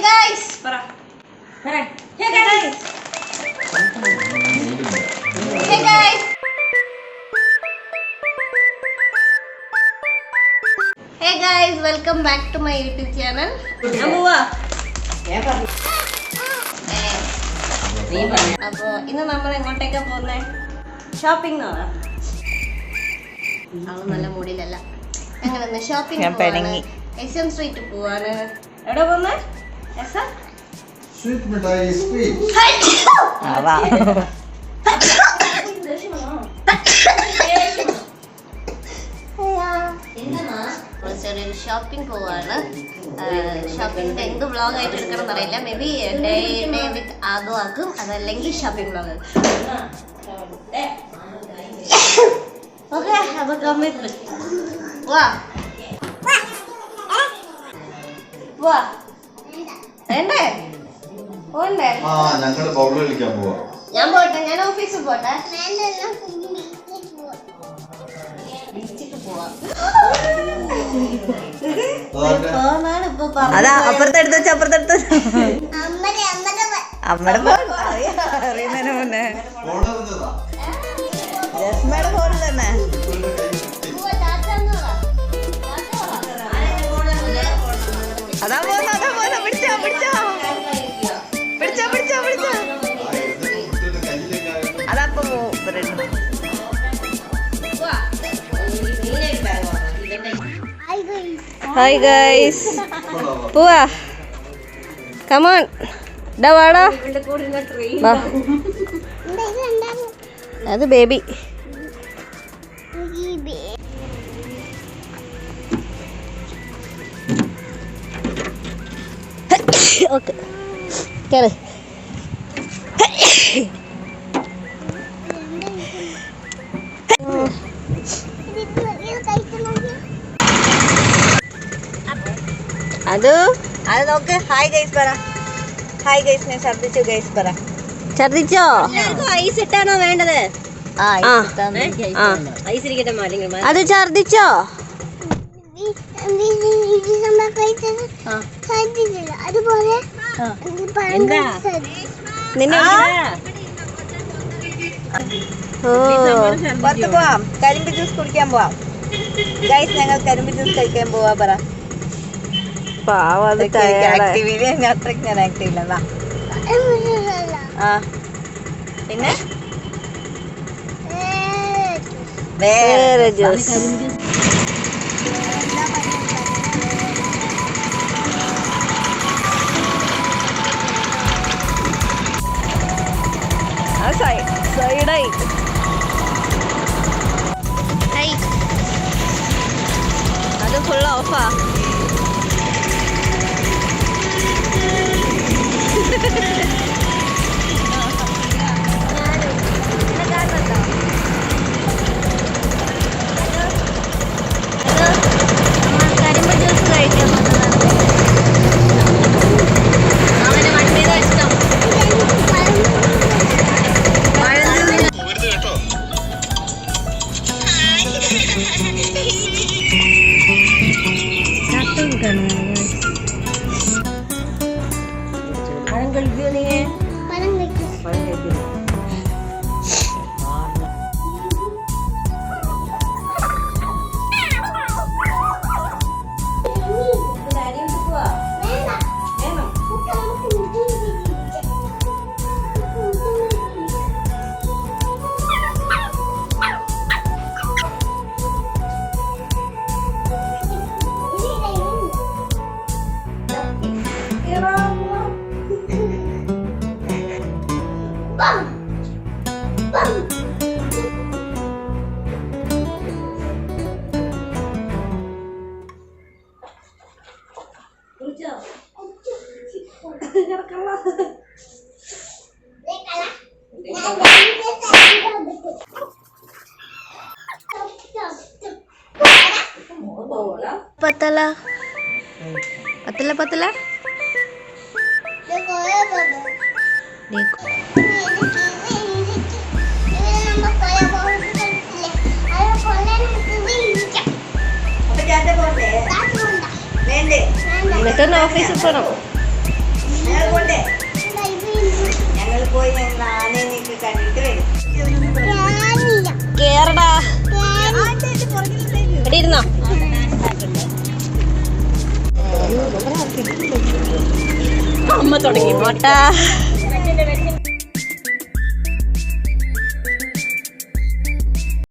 guys. Para. Hey guys. Hey guys. Hey guys, welcome back to my YouTube channel. അപ്പോൾ ഇന്ന് നമ്മൾ എങ്ങോട്ടേക്കാ പോകുന്നേ? Shopping അവള് നല്ല മൂഡിലല്ല. ഞങ്ങളിന്ന് ഷോപ്പിംഗ് പോവാണ്. SM സ്ട്രീറ്റ് പോവാണ്. എവിടെ പോകുന്നേ? സ്വീറ്റ് മിഠായി സ്ട്രീറ്റ്. ചെറിയൊരു ഷോപ്പിംഗ് പോവാണ്. ഷോപ്പിംഗ് എന്ത് വ്ളോഗ് ആയിട്ട് എടുക്കണം എന്നറിയില്ല. മേ ബി ഡേ വിത്ത് ആകും, അതല്ലെങ്കിൽ ഷോപ്പിംഗ് വ്ളോഗ്. ഓക്കെ, അപ്പൊ കമ്മിറ്റ്മെന്റ് വാ വാ. വേണ്ടേ? പോണ്ടേ? ഞങ്ങള് ബൗൾ കളിക്കാൻ പോവാ. ഞാൻ പോട്ടെ, ഞാൻ ഓഫീസിൽ പോട്ടെ. അതാ അപ്പുറത്തെടുത്ത് വെച്ച അപ്പുറത്തെടുത്ത് അമ്മയുടെ അറിയുന്നതിന് മുന്നേ ജസ്മയുടെ ഫോണിൽ തന്നെ. അതാ പോന്ന പിടിച്ചോ പിടിച്ചോ പിടിച്ചോ പിടിച്ചോ പിടിച്ചോ. അതപ്പോ ഹായ് ഗൈസ്, പോവാ. കമോൺ, ഡാ വാടാ. അത് ബേബി. ഓക്കെ, കേറ്. അത് നോക്ക്. ഹായ് ഗൈസ് പറ. ഹായ് ഗൈസ്, ഞാൻ ഛർദിച്ചു ഗൈസ് പറ. ഛർദിച്ചോ? ഐസ് ഇട്ടാണോ വേണ്ടത്? അത് ഛർദിച്ചോ? പുറത്ത് പോവാം, കരിമ്പ് ജ്യൂസ് കുടിക്കാൻ പോവാം ഗൈസ്. ഞങ്ങൾ കരിമ്പ് ജ്യൂസ് കഴിക്കാൻ പോവാ പറ. അത്രയ്ക്ക് ഞാൻ ആക്റ്റീവ് ഇല്ല. പിന്നെ വേറെ ജ്യൂസ്. സൈഡായി അത് ഫുൾ ഓഫാ. കരിമ്പ് ജ്യൂസ് കഴിക്കാൻ അവന് വണ്ടിയുടെ ഇഷ്ടം. പഴം കഴിക്കോ നീ? പഴം കഴിക്കോ? पतला पतला पतला देखो मैं तो ऑफिस पर ഞങ്ങൾ പോയി ഞങ്ങൾ ആനേനെയൊക്കെ കണ്ടിട്ട് വരും. കേറടാ. ഇവിടെ ഇരുന്നോ? അമ്മ തുടങ്ങി പോട്ടാ.